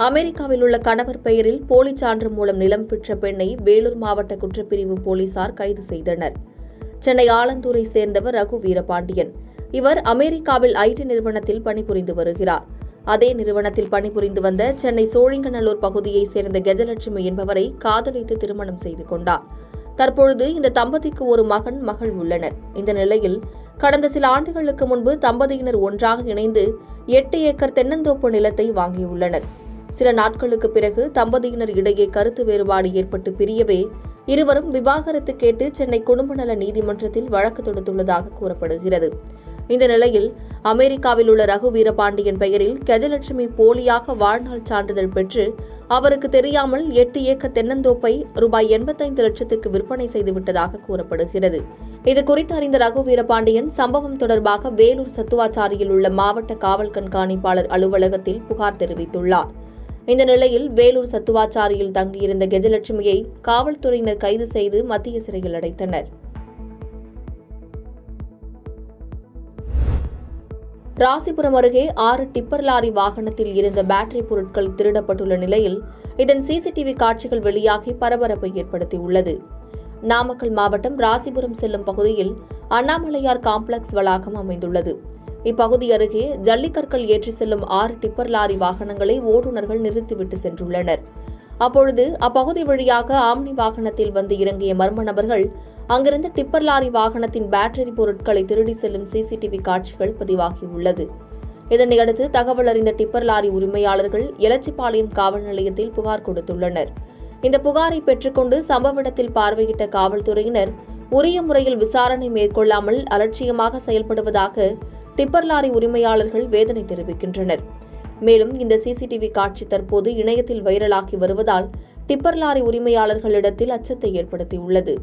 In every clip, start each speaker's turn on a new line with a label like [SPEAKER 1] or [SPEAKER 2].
[SPEAKER 1] அமெரிக்காவில் உள்ள கணவர் பெயரில் போலி சான்று மூலம் நிலம் பெற்ற பெண்ணை வேலூர் மாவட்ட குற்றப்பிரிவு போலீசார் கைது செய்தனர். சென்னை ஆலந்தூரை சேர்ந்தவர் ரகு வீரபாண்டியன். இவர் அமெரிக்காவில் ஐடி நிறுவனத்தில் பணிபுரிந்து வருகிறார். அதே நிறுவனத்தில் பணிபுரிந்து வந்த சென்னை சோழிங்கநல்லூர் பகுதியைச் சேர்ந்த கஜலட்சுமி என்பவரை காதலித்து திருமணம் செய்து கொண்டார். தற்பொழுது இந்த தம்பதிக்கு ஒரு மகன், மகள் உள்ளனர். இந்த நிலையில் கடந்த சில ஆண்டுகளுக்கு முன்பு தம்பதியினர் ஒன்றாக இணைந்து 8 ஏக்கர் தென்னந்தோப்பு நிலத்தை வாங்கியுள்ளனர். சில நாட்களுக்கு பிறகு தம்பதியினர் இடையே கருத்து வேறுபாடு ஏற்பட்டு பிரியவே இருவரும் விவாகரத்து கேட்டு சென்னை குடும்ப நல நீதிமன்றத்தில் வழக்கு தொடுத்துள்ளதாக கூறப்படுகிறது. இந்த நிலையில் அமெரிக்காவில் உள்ள ரகு வீரபாண்டியன் பெயரில் கஜலட்சுமி போலியாக வாழ்நாள் சான்றிதழ் பெற்று அவருக்கு தெரியாமல் 8 ஏக்கர் தென்னந்தோப்பை ரூபாய் 85 லட்சத்திற்கு விற்பனை செய்துவிட்டதாக கூறப்படுகிறது. இதுகுறித்து அறிந்த ரகு வீரபாண்டியன் சம்பவம் தொடர்பாக வேலூர் சத்துவாச்சாரியில் உள்ள மாவட்ட காவல் கண்காணிப்பாளர் அலுவலகத்தில் புகார் தெரிவித்துள்ளார். இந்த நிலையில் வேலூர் சத்துவாச்சாரியில் தங்கியிருந்த கஜலட்சுமியை காவல்துறையினர் கைது செய்து மத்திய சிறையில் அடைத்தனர். ராசிபுரம் அருகே 6 டிப்பர் லாரி வாகனத்தில் இருந்த பேட்டரி பொருட்கள் திருடப்பட்டுள்ள நிலையில் இதன் சிசிடிவி காட்சிகள் வெளியாகி பரபரப்பை ஏற்படுத்தியுள்ளது. நாமக்கல் மாவட்டம் ராசிபுரம் செல்லும் பகுதியில் அண்ணாமலையார் காம்ப்ளெக்ஸ் வளாகம் அமைந்துள்ளது. இப்பகுதி அருகே ஜல்லிக்கற்கள் ஏற்றி செல்லும் 6 டிப்பர் லாரி வாகனங்களை ஓட்டுநர்கள் நிறுத்திவிட்டு சென்றுள்ளனர். அப்பொழுது அப்பகுதி வழியாக ஆம்னி வாகனத்தில் வந்து இறங்கிய மர்ம நபர்கள் அங்கிருந்த டிப்பர் லாரி வாகனத்தின் பேட்டரி பொருட்களை திருடி செல்லும் சிசிடிவி காட்சிகள் பதிவாகியுள்ளது. இதனையடுத்து தகவல் அறிந்த டிப்பர் லாரி உரிமையாளர்கள் எலச்சிபாளையம் காவல் நிலையத்தில் புகார் கொடுத்துள்ளனர். இந்த புகாரை பெற்றுக்கொண்டு சம்பவ இடத்தில் பார்வையிட்ட காவல்துறையினர் உரிய முறையில் விசாரணை மேற்கொள்ளாமல் அலட்சியமாக செயல்படுவதாக டிப்பர் லாரி உரிமையாளர்கள் வேதனை தெரிவிக்கின்றனர். மேலும் இந்த சிசிடிவி காட்சி தற்போது இணையத்தில் வைரலாகி வருவதால் டிப்பர் லாரி உரிமையாளர்களிடத்தில் அச்சத்தை ஏற்படுத்தியுள்ளது.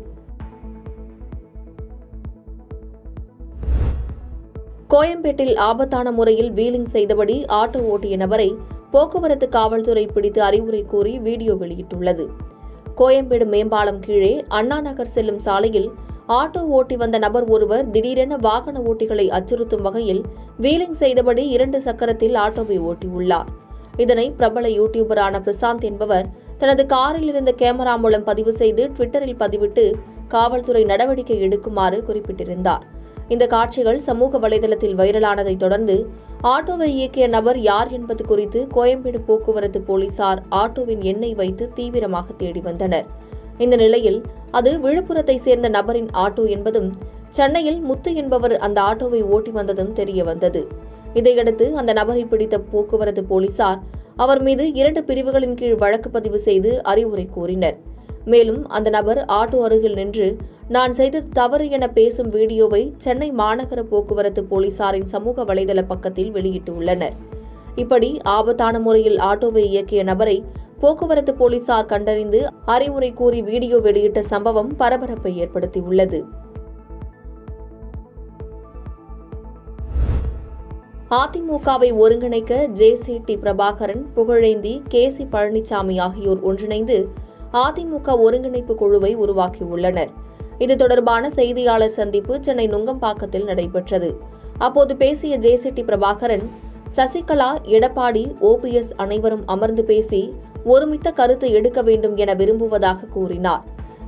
[SPEAKER 1] கோயம்பேட்டில் ஆபத்தான முறையில் வீலிங் செய்தபடி ஆட்டோ ஓட்டிய நபரை போக்குவரத்து காவல்துறை பிடித்து அறிவுரை கூறி வீடியோ வெளியிட்டுள்ளது. கோயம்பேடு மேம்பாலம் கீழே அண்ணா நகர் செல்லும் சாலையில் ஆட்டோ ஓட்டி வந்த நபர் ஒருவர் திடீரென வாகன ஓட்டிகளை அச்சுறுத்தும் வகையில் வீலிங் செய்தபடி 2 சக்கரத்தில் ஆட்டோவை ஓட்டியுள்ளார். இதனை பிரபல யூடியூபரான பிரசாந்த் என்பவர் தனது காரில் இருந்த கேமரா மூலம் பதிவு செய்து ட்விட்டரில் பதிவிட்டு காவல்துறை நடவடிக்கை எடுக்குமாறு குறிப்பிட்டிருந்தார். இந்த காட்சிகள் சமூக வலைதளத்தில் வைரலானதை தொடர்ந்து ஆட்டோவை இயக்கிய நபர் யார் என்பது குறித்து கோயம்பேடு போக்குவரத்து போலீசார் ஆட்டோவின் எண்ணை வைத்து தீவிரமாக தேடி வந்தனர். இந்த நிலையில் அது விழுப்புரத்தை சேர்ந்த நபரின் ஆட்டோ என்பதும் சென்னையில் முத்து என்பவர் அந்த ஆட்டோவை ஓட்டி வந்ததும் தெரிய வந்தது. இதையடுத்து அந்த நபரை பிடித்த போக்குவரத்து போலீசார் அவர் மீது 2 பிரிவுகளின் கீழ் வழக்கு பதிவு செய்து அறிவுரை கூறினர். மேலும் அந்த நபர் ஆட்டோ அருகில் நின்று நான் செய்தது தவறு என பேசும் வீடியோவை சென்னை மாநகர போக்குவரத்து போலீசாரின் சமூக வலைதள பக்கத்தில் வெளியிட்டுள்ளனர். இப்படி ஆபத்தான முறையில் ஆட்டோவை இயக்கிய நபரை போக்குவரத்து போலீசார் கண்டறிந்து அறிவுரை கூறி வீடியோ வெளியிட்ட சம்பவம் பரபரப்பை ஏற்படுத்தியுள்ளது. அதிமுகவை ஒருங்கிணைக்க ஜே.சி.டி. பிரபாகரன், புகழேந்தி, கே.சி. பழனிசாமி ஆகியோர் ஒன்றிணைந்து அதிமுக ஒருங்கிணைப்பு குழுவை உருவாக்கியுள்ளனர். இது தொடர்பான செய்தியாளர் சந்திப்பு சென்னை நுங்கம்பாக்கத்தில் நடைபெற்றது. அப்போது பேசிய ஜே.சி.டி. பிரபாகரன், சசிகலா, எடப்பாடி, OPS அனைவரும் அமர்ந்து பேசி ஒருமித்த கருத்து எடுக்க வேண்டும் என விரும்புவதாக கூறினார்.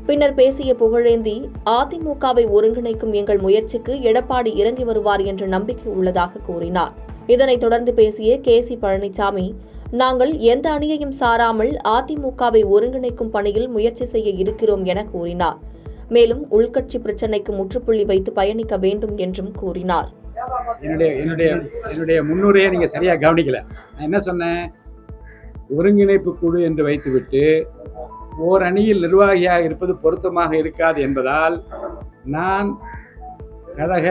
[SPEAKER 1] பின்னர் பேசிய புகழேந்தி, அதிமுகவை ஒருங்கிணைக்கும் எங்கள் முயற்சிக்கு எடப்பாடி இறங்கி வருவார் என்ற நம்பிக்கை உள்ளதாக கூறினார். இதனைத் தொடர்ந்து பேசிய கே.சி. பழனிசாமி, நாங்கள் எந்த அணியையும் சாராமல் அதிமுகவை ஒருங்கிணைக்கும் பணியில் முயற்சி செய்ய இருக்கிறோம் என கூறினார். மேலும் உள்கட்சி பிரச்சினைக்கு முற்றுப்புள்ளி வைத்து பயணிக்க வேண்டும் என்றும் கூறினார்.
[SPEAKER 2] என்னுடைய முன்னுரையை நீங்க சரியா கவனிக்கல. நான் என்ன சொன்னேன், ஒருங்கிணைப்பு குழு என்று வைத்துவிட்டு ஓர் அணியில் நிர்வாகியாக இருப்பது பொருத்தமாக இருக்காது என்பதால் நான் கழக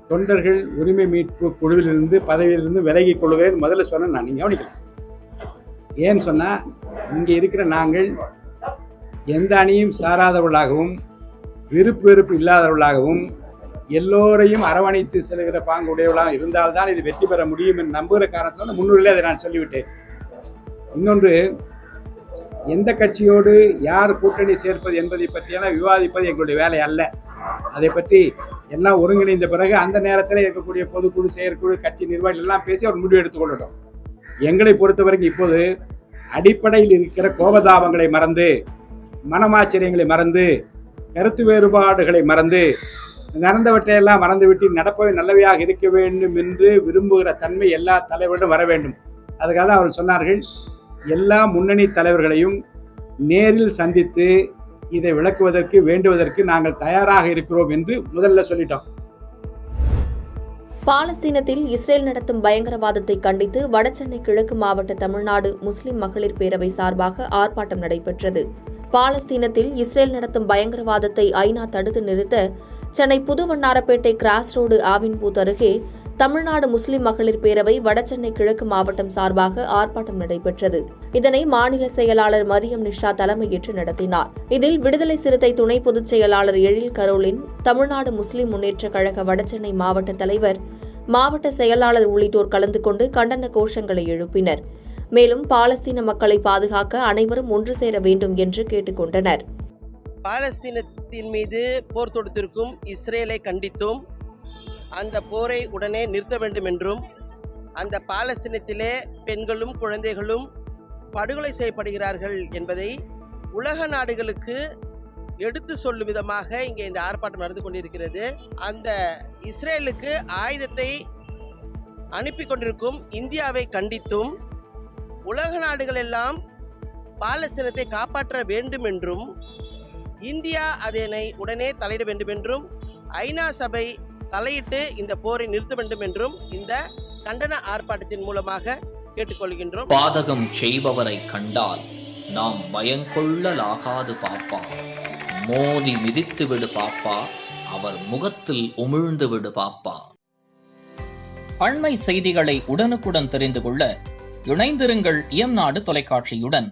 [SPEAKER 2] தொண்டர்கள் உரிமை மீட்பு குழுவிலிருந்து பதவியிலிருந்து விலகிக் கொள்வேன் முதல்ல சொன்னேன். நான் நீங்க கவனிக்கல. ஏன்னு சொன்னா, இங்கே இருக்கிற நாங்கள் எந்த அணியும் சாராதவர்களாகவும் விருப்பு வெறுப்பு இல்லாதவர்களாகவும் எல்லோரையும் அரவணைத்து செல்கிற பாங்கு உடையவர்களாக இருந்தால்தான் இது வெற்றி பெற முடியும் என்று நம்புகிற காரணத்தோடு முன்னுரையில் அதை நான் சொல்லிவிட்டேன். இன்னொன்று, எந்த கட்சியோடு யார் கூட்டணி சேர்ப்பது என்பதை பற்றியெல்லாம் விவாதிப்பது எங்களுடைய வேலை அல்ல. அதை பற்றி எல்லாம் ஒருங்கிணைந்த பிறகு அந்த நேரத்தில் இருக்கக்கூடிய பொதுக்குழு, செயற்குழு, கட்சி நிர்வாகிகள் எல்லாம் பேசி அவர் முடிவு எடுத்துக்கொள்ளட்டும். எங்களை பொறுத்த வரைக்கும் இப்போது அடிப்படையில் இருக்கிற கோபதாபங்களை மறந்து, மனமாச்சரியங்களை மறந்து, கருத்து வேறுபாடுகளை மறந்து, நடந்தவற்றையெல்லாம் மறந்துவிட்டு நடப்பவை நல்லவையாக இருக்க வேண்டும் என்று விரும்புகிற தன்மை எல்லா தலைவரிடம் வர வேண்டும். அதுக்காக தான் அவர்கள் சொன்னார்கள், எல்லா முன்னணி தலைவர்களையும் நேரில் சந்தித்து இதை விளக்குவதற்கு, வேண்டுவதற்கு நாங்கள் தயாராக இருக்கிறோம் என்று முதல்ல சொல்லிட்டோம்.
[SPEAKER 1] பாலஸ்தீனத்தில் இஸ்ரேல் நடத்தும் பயங்கரவாதத்தை கண்டித்து வடசென்னை கிழக்கு மாவட்ட தமிழ்நாடு முஸ்லிம் மகளிர் பேரவை சார்பாக ஆர்ப்பாட்டம் நடைபெற்றது. பாலஸ்தீனத்தில் இஸ்ரேல் நடத்தும் பயங்கரவாதத்தை ஐநா தடுத்து நிறுத்த சென்னை புதுவண்ணாரப்பேட்டை கிராஸ் ரோடு ஆவின்பூத் அருகே தமிழ்நாடு முஸ்லிம் மகளிர் பேரவை வடசென்னை கிழக்கு மாவட்டம் சார்பாக ஆர்ப்பாட்டம் நடைபெற்றது. இதனை மாநில செயலாளர் மரியம் நிஷா தலைமையேற்று நடத்தினார். இதில் விடுதலை சிறுத்தை துணை பொதுச் செயலாளர் எழில் கரோலின், தமிழ்நாடு முஸ்லிம் முன்னேற்றக் கழக வடசென்னை மாவட்ட தலைவர், மாவட்ட செயலாளர் உள்ளிட்டோர் கலந்து கொண்டு கண்டன கோஷங்களை எழுப்பினர். மேலும் பாலஸ்தீன மக்களை பாதுகாக்க அனைவரும் ஒன்று சேர வேண்டும் என்று கேட்டுக் கொண்டனர்.
[SPEAKER 3] பாலஸ்தீனத்தின் மீது போர் தொடுத்திருக்கும் இஸ்ரேலை கண்டித்தும் அந்த போரை உடனே நிறுத்த வேண்டும் என்றும், அந்த பாலஸ்தீனத்திலே பெண்களும் குழந்தைகளும் படுகொலை செய்யப்படுகிறார்கள் என்பதை உலக நாடுகளுக்கு எடுத்து சொல்லும் விதமாக இங்கே இந்த ஆர்ப்பாட்டம் நடந்து கொண்டிருக்கிறது. அந்த இஸ்ரேலுக்கு ஆயுதத்தை அனுப்பி கொண்டிருக்கும் இந்தியாவை கண்டித்தும், உலக நாடுகள் எல்லாம் பாலஸ்தீனத்தை காப்பாற்ற வேண்டும் என்றும், இந்தியா அதனை உடனே தலையிட வேண்டும் என்றும், ஐநா சபை தலையிட்டு இந்த போரை நிறுத்த வேண்டும் என்றும் இந்த கண்டன ஆர்ப்பாட்டத்தின் மூலமாக கேட்டுக்கொள்கின்றோம்.
[SPEAKER 4] பாதகம் செய்பவரை கண்டால் நாம் பயங்கொள்ளலாகாது பாப்பா, மோதி மிதித்து விடு பாப்பா, அவர் முகத்தில் உமிழ்ந்து விடு பாப்பா. அண்மை செய்திகளை உடனுக்குடன் தெரிந்து கொள்ள இணைந்திருங்கள் இயம்நாடு தொலைக்காட்சியுடன்.